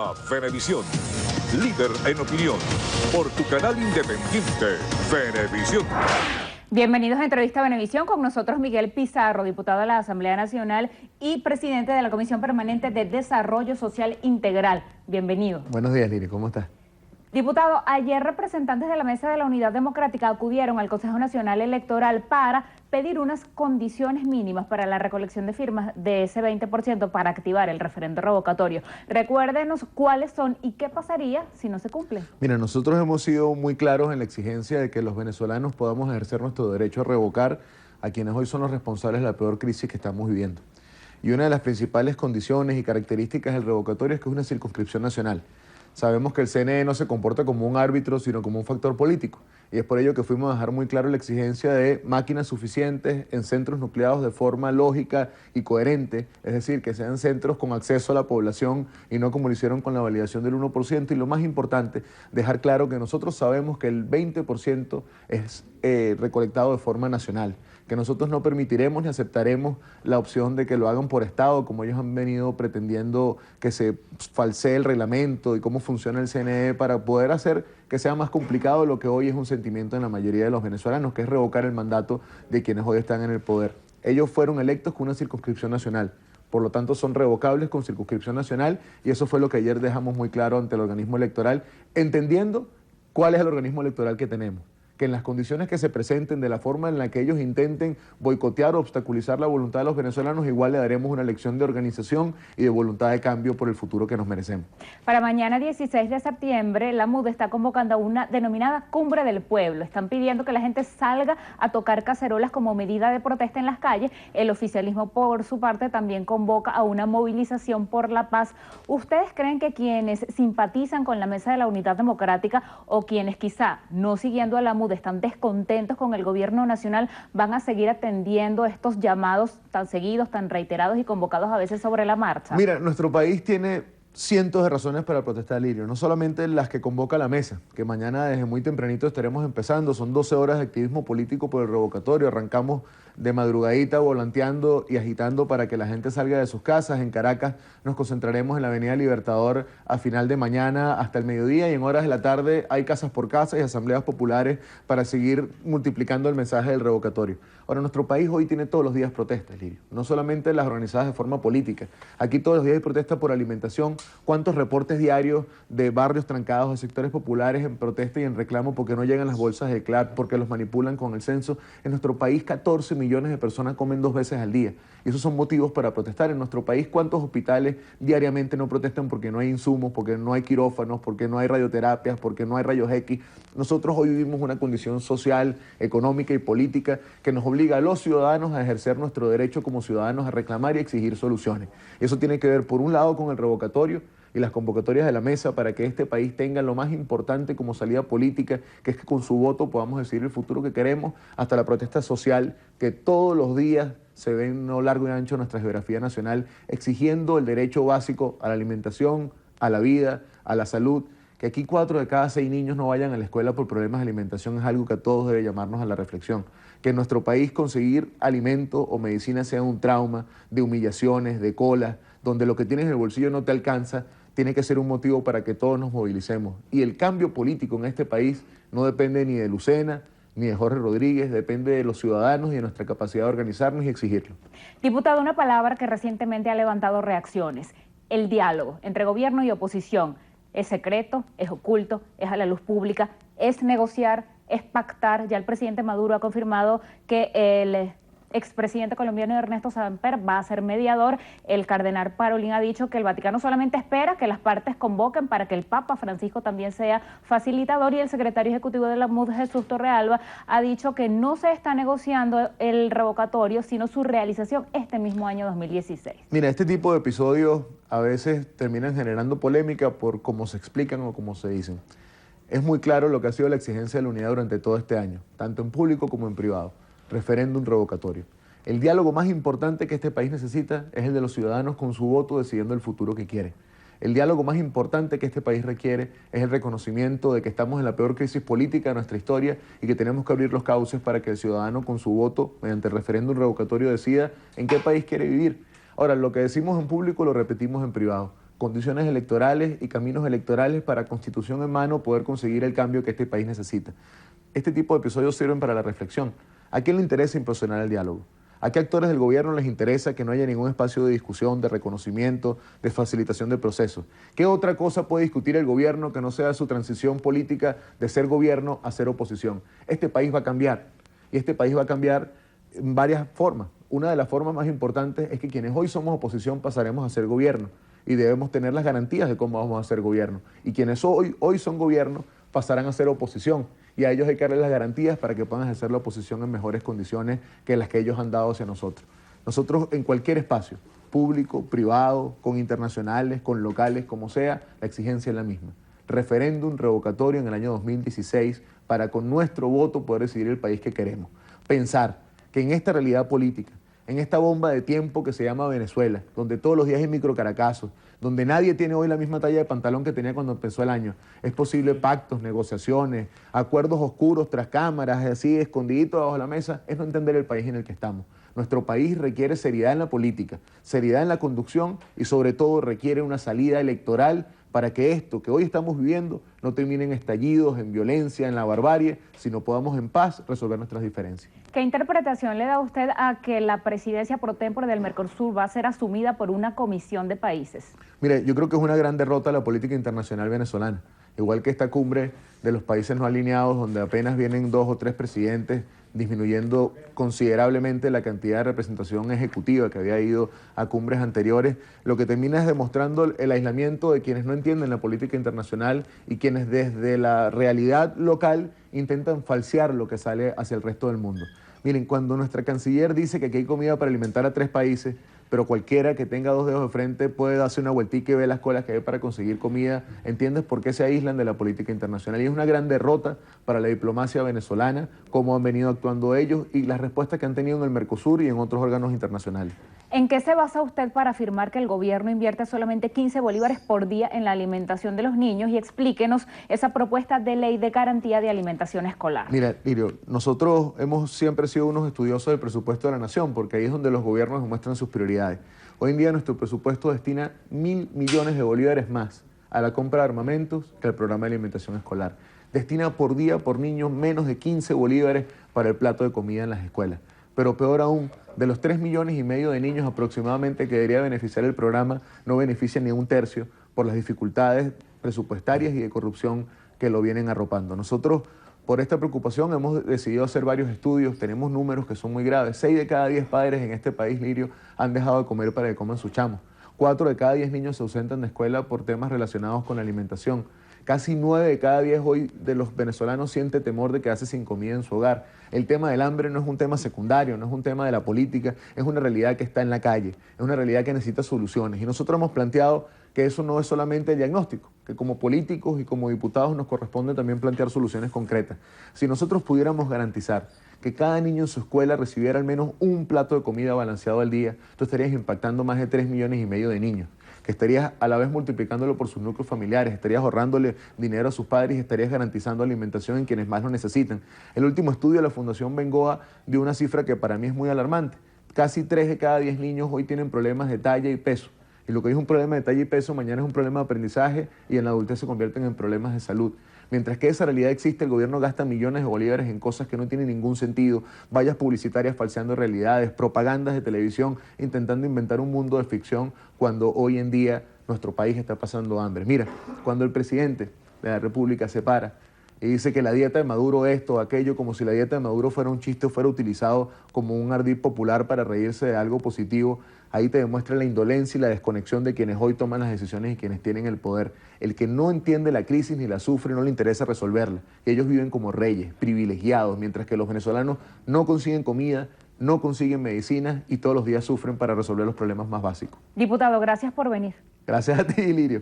a Venevisión, líder en opinión, por tu canal independiente, Venevisión. Bienvenidos a Entrevista Venevisión, con nosotros Miguel Pizarro, diputado de la Asamblea Nacional y presidente de la Comisión Permanente de Desarrollo Social Integral. Bienvenido. Buenos días, Lili, ¿cómo estás? Diputado, ayer representantes de la Mesa de la Unidad Democrática acudieron al Consejo Nacional Electoral para pedir unas condiciones mínimas para la recolección de firmas de ese 20% para activar el referendo revocatorio. Recuérdenos cuáles son y qué pasaría si no se cumplen. Mira, nosotros hemos sido muy claros en la exigencia de que los venezolanos podamos ejercer nuestro derecho a revocar a quienes hoy son los responsables de la peor crisis que estamos viviendo. Y una de las principales condiciones y características del revocatorio es que es una circunscripción nacional. Sabemos que el CNE no se comporta como un árbitro, sino como un factor político. Y es por ello que fuimos a dejar muy claro la exigencia de máquinas suficientes en centros nucleados de forma lógica y coherente, es decir, que sean centros con acceso a la población y no como lo hicieron con la validación del 1%. Y lo más importante, dejar claro que nosotros sabemos que el 20% es recolectado de forma nacional, que nosotros no permitiremos ni aceptaremos la opción de que lo hagan por Estado, como ellos han venido pretendiendo que se falsee el reglamento y cómo funciona el CNE para poder hacer que sea más complicado lo que hoy es un sentimiento en la mayoría de los venezolanos, que es revocar el mandato de quienes hoy están en el poder. Ellos fueron electos con una circunscripción nacional, por lo tanto son revocables con circunscripción nacional, y eso fue lo que ayer dejamos muy claro ante el organismo electoral, entendiendo cuál es el organismo electoral que tenemos, que en las condiciones que se presenten, de la forma en la que ellos intenten boicotear o obstaculizar la voluntad de los venezolanos, igual le daremos una lección de organización y de voluntad de cambio por el futuro que nos merecemos. Para mañana 16 de septiembre, la MUD está convocando a una denominada Cumbre del Pueblo. Están pidiendo que la gente salga a tocar cacerolas como medida de protesta en las calles. El oficialismo, por su parte, también convoca a una movilización por la paz. ¿Ustedes creen que quienes simpatizan con la Mesa de la Unidad Democrática o quienes quizá no siguiendo a la MUD están descontentos con el gobierno nacional van a seguir atendiendo estos llamados tan seguidos, tan reiterados y convocados a veces sobre la marcha? Mira, nuestro país tiene cientos de razones para protestar, Lirio, no solamente las que convoca la mesa, que mañana desde muy tempranito estaremos empezando, son 12 horas de activismo político por el revocatorio, arrancamos de madrugadita volanteando y agitando para que la gente salga de sus casas. En Caracas nos concentraremos en la Avenida Libertador a final de mañana hasta el mediodía, y en horas de la tarde hay casas por casas y asambleas populares para seguir multiplicando el mensaje del revocatorio. Ahora, nuestro país hoy tiene todos los días protestas, Lirio, no solamente las organizadas de forma política, aquí todos los días hay protestas por alimentación. ¿Cuántos reportes diarios de barrios trancados, de sectores populares en protesta y en reclamo porque no llegan las bolsas de CLAR, porque los manipulan con el censo? En nuestro país 14 millones de personas comen 2 veces al día, y esos son motivos para protestar. En nuestro país, ¿cuántos hospitales diariamente no protestan porque no hay insumos, porque no hay quirófanos, porque no hay radioterapias, porque no hay rayos X? Nosotros hoy vivimos una condición social, económica y política que nos obliga a los ciudadanos a ejercer nuestro derecho como ciudadanos a reclamar y exigir soluciones. Eso tiene que ver, por un lado, con el revocatorio y las convocatorias de la mesa para que este país tenga lo más importante como salida política, que es que con su voto podamos decidir el futuro que queremos, hasta la protesta social que todos los días se ve en lo largo y ancho de nuestra geografía nacional, exigiendo el derecho básico a la alimentación, a la vida, a la salud. Que aquí 4 de cada 6 niños no vayan a la escuela por problemas de alimentación es algo que a todos debe llamarnos a la reflexión. Que en nuestro país conseguir alimento o medicina sea un trauma de humillaciones, de colas, donde lo que tienes en el bolsillo no te alcanza, tiene que ser un motivo para que todos nos movilicemos. Y el cambio político en este país no depende ni de Lucena ni de Jorge Rodríguez, depende de los ciudadanos y de nuestra capacidad de organizarnos y exigirlo. Diputado, una palabra que recientemente ha levantado reacciones: el diálogo entre gobierno y oposición. ¿Es secreto? ¿Es oculto? ¿Es a la luz pública? ¿Es negociar? ¿Es pactar? Ya el presidente Maduro ha confirmado que el expresidente colombiano Ernesto Samper va a ser mediador. El cardenal Parolin ha dicho que el Vaticano solamente espera que las partes convoquen para que el Papa Francisco también sea facilitador, y el secretario ejecutivo de la MUD, Jesús Torrealba, ha dicho que no se está negociando el revocatorio, sino su realización este mismo año 2016. Mira, este tipo de episodios a veces terminan generando polémica por cómo se explican o cómo se dicen. Es muy claro lo que ha sido la exigencia de la unidad durante todo este año, tanto en público como en privado. Referéndum revocatorio. El diálogo más importante que este país necesita es el de los ciudadanos con su voto decidiendo el futuro que quiere. El diálogo más importante que este país requiere es el reconocimiento de que estamos en la peor crisis política de nuestra historia y que tenemos que abrir los cauces para que el ciudadano con su voto, mediante el referéndum revocatorio, decida en qué país quiere vivir. Ahora, lo que decimos en público lo repetimos en privado. condiciones electorales y caminos electorales para, constitución en mano, poder conseguir el cambio que este país necesita. Este tipo de episodios sirven para la reflexión. ¿A quién le interesa impulsionar el diálogo? ¿A qué actores del gobierno les interesa que no haya ningún espacio de discusión, de reconocimiento, de facilitación de procesos? ¿Qué otra cosa puede discutir el gobierno que no sea su transición política de ser gobierno a ser oposición? Este país va a cambiar, y este país va a cambiar en varias formas. Una de las formas más importantes es que quienes hoy somos oposición pasaremos a ser gobierno, y debemos tener las garantías de cómo vamos a ser gobierno. Y quienes hoy son gobierno pasarán a ser oposición, y a ellos hay que darles las garantías para que puedan ejercer la oposición en mejores condiciones que las que ellos han dado hacia nosotros. Nosotros, en cualquier espacio, público, privado, con internacionales, con locales, como sea, la exigencia es la misma. Referéndum revocatorio en el año 2016 para con nuestro voto poder decidir el país que queremos. Pensar que en esta realidad política, en esta bomba de tiempo que se llama Venezuela, donde todos los días hay microcaracazos, donde nadie tiene hoy la misma talla de pantalón que tenía cuando empezó el año, es posible pactos, negociaciones, acuerdos oscuros tras cámaras, así escondiditos bajo la mesa, es no entender el país en el que estamos. Nuestro país requiere seriedad en la política, seriedad en la conducción y sobre todo requiere una salida electoral para que esto que hoy estamos viviendo no termine en estallidos, en violencia, en la barbarie, sino podamos en paz resolver nuestras diferencias. ¿Qué interpretación le da usted a que la presidencia pro tempore del Mercosur va a ser asumida por una comisión de países? Mire, yo creo que es una gran derrota a la política internacional venezolana. Igual que esta cumbre de los países no alineados, donde apenas vienen 2 o 3 presidentes, disminuyendo considerablemente la cantidad de representación ejecutiva que había ido a cumbres anteriores, lo que termina es demostrando el aislamiento de quienes no entienden la política internacional y quienes desde la realidad local intentan falsear lo que sale hacia el resto del mundo. Miren, cuando nuestra canciller dice que aquí hay comida para alimentar a 3 países, pero cualquiera que tenga 2 dedos de frente puede darse una vueltica y ver las colas que hay para conseguir comida, ¿entiendes por qué se aíslan de la política internacional? Y es una gran derrota para la diplomacia venezolana, cómo han venido actuando ellos y las respuestas que han tenido en el Mercosur y en otros órganos internacionales. ¿En qué se basa usted para afirmar que el gobierno invierte solamente 15 bolívares por día en la alimentación de los niños? Y explíquenos esa propuesta de ley de garantía de alimentación escolar. Mira, Lirio, nosotros hemos siempre sido unos estudiosos del presupuesto de la nación, porque ahí es donde los gobiernos demuestran sus prioridades. Hoy en día nuestro presupuesto destina 1.000 millones de bolívares más a la compra de armamentos que al programa de alimentación escolar. Destina por día, por niño, menos de 15 bolívares para el plato de comida en las escuelas. Pero peor aún, de los 3,5 millones de niños aproximadamente que debería beneficiar el programa, no beneficia ni 1/3 por las dificultades presupuestarias y de corrupción que lo vienen arropando. Nosotros, por esta preocupación, hemos decidido hacer varios estudios, tenemos números que son muy graves. 6 de cada 10 padres en este país, Lirio, han dejado de comer para que coman sus chamos. 4 de cada 10 niños se ausentan de escuela por temas relacionados con la alimentación. Casi 9 de cada 10 hoy de los venezolanos siente temor de quedarse sin comida en su hogar. El tema del hambre no es un tema secundario, no es un tema de la política, es una realidad que está en la calle, es una realidad que necesita soluciones. Y nosotros hemos planteado que eso no es solamente el diagnóstico, que como políticos y como diputados nos corresponde también plantear soluciones concretas. Si nosotros pudiéramos garantizar que cada niño en su escuela recibiera al menos un plato de comida balanceado al día, tú estarías impactando más de 3,5 millones de niños, que estarías a la vez multiplicándolo por sus núcleos familiares, estarías ahorrándole dinero a sus padres y estarías garantizando alimentación en quienes más lo necesitan. El último estudio de la Fundación Bengoa dio una cifra que para mí es muy alarmante. Casi 3 de cada 10 niños hoy tienen problemas de talla y peso. Y lo que es un problema de talla y peso, mañana es un problema de aprendizaje y en la adultez se convierten en problemas de salud. Mientras que esa realidad existe, el gobierno gasta millones de bolívares en cosas que no tienen ningún sentido, vallas publicitarias falseando realidades, propagandas de televisión, intentando inventar un mundo de ficción cuando hoy en día nuestro país está pasando hambre. Mira, cuando el presidente de la República se para y dice que la dieta de Maduro esto o aquello, como si la dieta de Maduro fuera un chiste o fuera utilizado como un ardid popular para reírse de algo positivo, ahí te demuestra la indolencia y la desconexión de quienes hoy toman las decisiones y quienes tienen el poder. El que no entiende la crisis ni la sufre, no le interesa resolverla. Y ellos viven como reyes, privilegiados, mientras que los venezolanos no consiguen comida, no consiguen medicinas y todos los días sufren para resolver los problemas más básicos. Diputado, gracias por venir. Gracias a ti, Lirio.